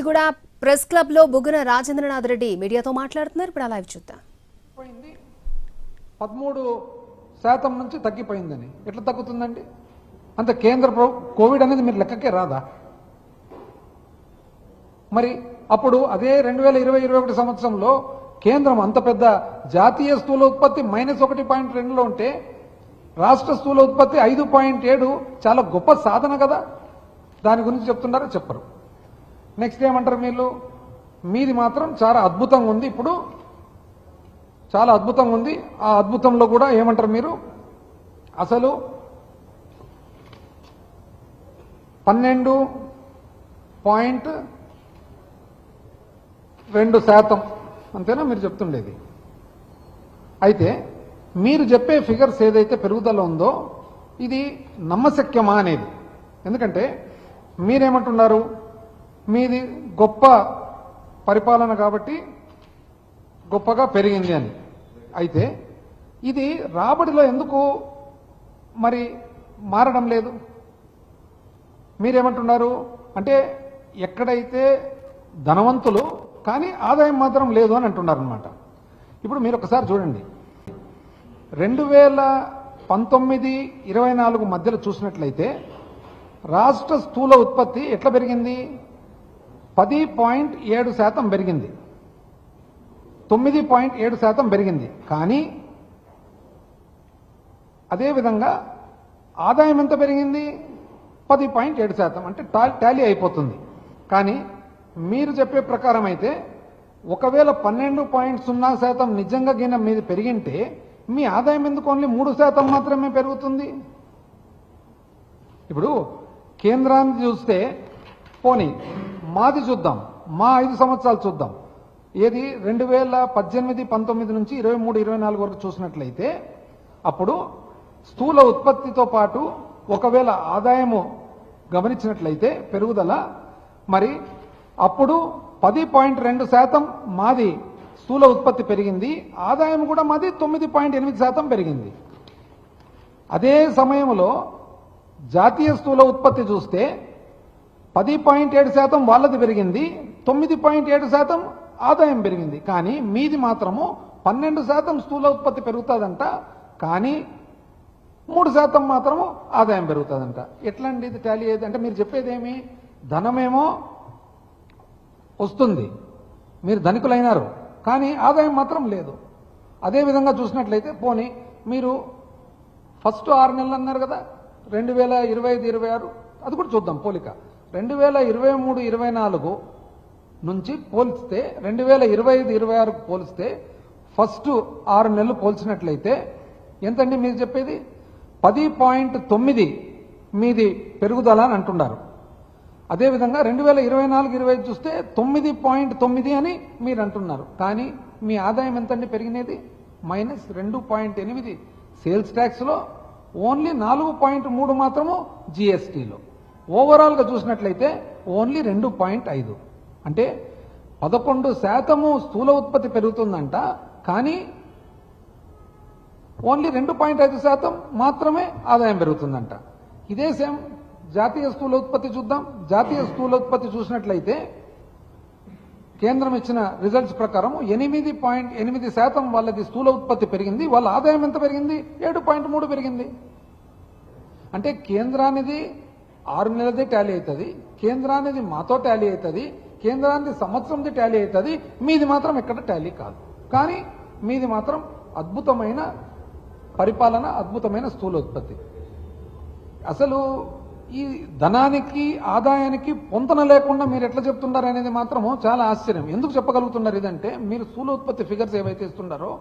కూడా press club లో బుగ్గన రాజేంద్రనాథ్ రెడ్డి మీడియాతో మాట్లాడుతున్నారు. ఇప్పుడు లైవ్ చూద్దాం. 13% నుంచి తగ్గిపోయిందని ఎట్లా తగ్గుతుందండి? అంత కేంద్ర కోవిడ్ అనేది మీరు లెక్కకే రాదా? మరి అప్పుడు అదే 2020-21 సంవత్సరంలో కేంద్రం అంత పెద్ద జాతీయ స్థూల ఉత్పత్తి -1.2లో ఉంటే రాష్ట్ర స్థూల ఉత్పత్తి 5.7 చాలా గొప్ప సాధన కదా. దాని గురించి చెప్తున్నారా? చెప్పరు. నెక్స్ట్ ఏమంటారు మీరు? మీది మాత్రం చాలా అద్భుతంగా ఉంది, ఇప్పుడు చాలా అద్భుతంగా ఉంది. ఆ అద్భుతంలో కూడా ఏమంటారు మీరు? అసలు 12.2% అంతేనా మీరు చెప్తుండేది? అయితే మీరు చెప్పే ఫిగర్స్ ఏదైతే పెరుగుదల ఉందో ఇది నమ్మశక్యమా అనేది. ఎందుకంటే మీరేమంటున్నారు? మీది గొప్ప పరిపాలన కాబట్టి గొప్పగా పెరిగింది అని. అయితే ఇది రాబడిలో ఎందుకు మరి మారడం లేదు? మీరేమంటున్నారు అంటే ఎక్కడైతే ధనవంతులు కానీ ఆదాయం మాత్రం లేదు అని అంటున్నారు అనమాట. ఇప్పుడు మీరు ఒకసారి చూడండి, 2019-24 మధ్యలో చూసినట్లయితే రాష్ట్ర స్థూల ఉత్పత్తి ఎట్లా పెరిగింది? 10.7% పెరిగింది, 9.7% పెరిగింది. కానీ అదేవిధంగా ఆదాయం ఎంత పెరిగింది? 10.7%. అంటే టాలీ అయిపోతుంది. కానీ మీరు చెప్పే ప్రకారం అయితే ఒకవేళ 12.0% నిజంగా గిన మీది పెరిగింటే మీ ఆదాయం ఎందుకు ఓన్లీ 3% మాత్రమే పెరుగుతుంది? ఇప్పుడు కేంద్రాన్ని చూస్తే పోనీ మాది చూద్దాం, మా 5 సంవత్సరాలు చూద్దాం. ఏది 2018-19 నుంచి 23-24 వరకు చూసినట్లయితే అప్పుడు స్థూల ఉత్పత్తితో పాటు ఒకవేళ ఆదాయము గమనించినట్లయితే పెరుగుదల మరి అప్పుడు 10.2% మాది స్థూల ఉత్పత్తి పెరిగింది, ఆదాయం కూడా మాది 9.8% పెరిగింది. అదే సమయంలో జాతీయ స్థూల ఉత్పత్తి చూస్తే 10.7% వాళ్ళది పెరిగింది, 9.7% ఆదాయం పెరిగింది. కానీ మీది మాత్రము 12% స్థూల ఉత్పత్తి పెరుగుతుందంట, కానీ 3% మాత్రము ఆదాయం పెరుగుతుందంట. ఎట్లా అండి ఇది టాలీ అయ్యేది? అంటే మీరు చెప్పేదేమి? ధనమేమో వస్తుంది, మీరు ధనికులైనారు, కానీ ఆదాయం మాత్రం లేదు. అదేవిధంగా చూసినట్లయితే పోనీ మీరు ఫస్ట్ 6 నెలలు అన్నారు కదా 2025-26, అది కూడా చూద్దాం పోలిక. 2023-24 నుంచి పోల్చితే 2025-26 పోలిస్తే ఫస్ట్ 6 నెలలు పోల్చినట్లయితే ఎంతండి మీరు చెప్పేది? 10.9 మీది పెరుగుదల అని అంటున్నారు. అదేవిధంగా 2024-25 చూస్తే 9.9 అని మీరు అంటున్నారు. కానీ మీ ఆదాయం ఎంతండి పెరిగినది? -2.8 సేల్స్ ట్యాక్స్లో, ఓన్లీ 4.3 మాత్రము జిఎస్టీలో. ఓవరాల్గా చూసినట్లయితే ఓన్లీ 2.5. అంటే 11% స్థూల ఉత్పత్తి పెరుగుతుందంట, కానీ ఓన్లీ 2.5% మాత్రమే ఆదాయం పెరుగుతుందంట. ఇదే సేమ్ జాతీయ స్థూల ఉత్పత్తి చూద్దాం. జాతీయ స్థూల ఉత్పత్తి చూసినట్లయితే కేంద్రం ఇచ్చిన రిజల్ట్స్ ప్రకారం 8.8% వాళ్ళది స్థూల ఉత్పత్తి పెరిగింది, వాళ్ళ ఆదాయం ఎంత పెరిగింది? 7.3 పెరిగింది. అంటే కేంద్రానిది 6 నెలలదే టాలీ అవుతుంది, కేంద్రానిది మాతో టాలీ అవుతుంది, కేంద్రానికి సంవత్సరంది టాలీ అవుతుంది, మీది మాత్రం ఎక్కడ టాలీ కాదు. కానీ మీది మాత్రం అద్భుతమైన పరిపాలన, అద్భుతమైన స్థూల ఉత్పత్తి. అసలు ఈ ధనానికి ఆదాయానికి పొంతన లేకుండా మీరు ఎట్లా చెప్తున్నారు అనేది మాత్రము చాలా ఆశ్చర్యం. ఎందుకు చెప్పగలుగుతున్నారు ఇదంటే, మీరు స్థూల ఉత్పత్తి ఫిగర్స్ ఏవైతే ఇస్తున్నారో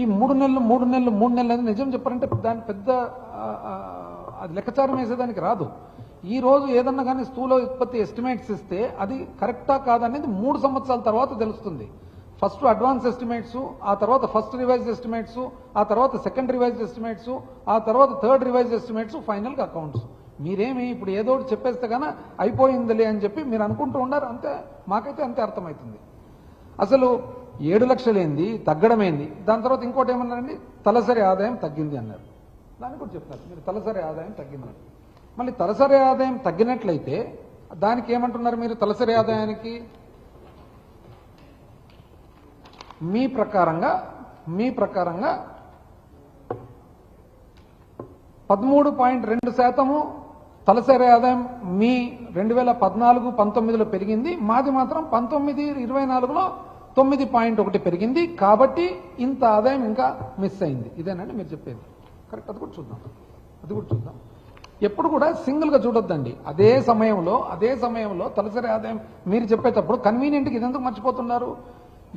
ఈ 3 నెలలు అనేది నిజం చెప్పారంటే దాని పెద్ద అది లెక్కచారం వేసేదానికి రాదు. ఈ రోజు ఏదన్నా కానీ స్థూల ఉత్పత్తి ఎస్టిమేట్స్ ఇస్తే అది కరెక్టా కాదనేది 3 సంవత్సరాల తర్వాత తెలుస్తుంది. ఫస్ట్ అడ్వాన్స్ ఎస్టిమేట్స్, ఆ తర్వాత ఫస్ట్ రివైజ్ ఎస్టిమేట్స్, ఆ తర్వాత సెకండ్ రివైజ్ ఎస్టిమేట్స్, ఆ తర్వాత థర్డ్ రివైజ్ ఎస్టిమేట్స్, ఫైనల్గా అకౌంట్స్. మీరేమి ఇప్పుడు ఏదో ఒకటి చెప్పేస్తే కానీ అయిపోయిందిలే అని చెప్పి మీరు అనుకుంటూ ఉన్నారు. అంతే, మాకైతే అంతే అర్థమవుతుంది. అసలు 7 లక్షలేంది, తగ్గడమేంది? దాని తర్వాత ఇంకోటి ఏమన్నారండి? తలసరి ఆదాయం తగ్గింది అన్నారు. దాన్ని కూడా చెప్తారు మీరు, తలసరి ఆదాయం తగ్గిందని. మళ్ళీ తలసరి ఆదాయం తగ్గినట్లయితే దానికి ఏమంటున్నారు మీరు తలసరి ఆదాయానికి? మీ ప్రకారంగా 13.2% తలసరి ఆదాయం మీ 2014-19లో పెరిగింది. మాది మాత్రం 19-24లో 9.1 పెరిగింది. కాబట్టి ఇంత ఆదాయం ఇంకా మిస్ అయింది. ఇదేనండి మీరు చెప్పేది? కరెక్ట్. అది కూడా చూద్దాం. ఎప్పుడు కూడా సింగిల్ గా చూడొద్దండి. అదే సమయంలో తలసరి ఆదాయం మీరు చెప్పేటప్పుడు కన్వీనియంట్గా ఇదెందుకు మర్చిపోతున్నారు?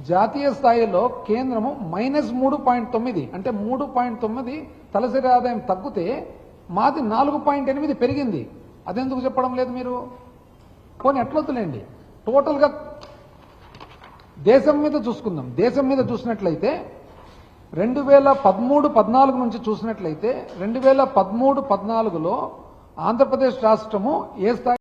జాతీయ స్థాయిలో కేంద్రము -3.9 అంటే 3.9 తలసరి ఆదాయం తగ్గితే మాది 4.8 పెరిగింది. అదెందుకు చెప్పడం లేదు మీరు? పోనీ ఎట్లొద్దులేండి, టోటల్ గా దేశం మీద చూసినట్లయితే 2013-14 నుంచి చూసినట్లయితే 2013-14లో ఆంధ్రప్రదేశ్ రాష్ట్రము ఏ స్థాయి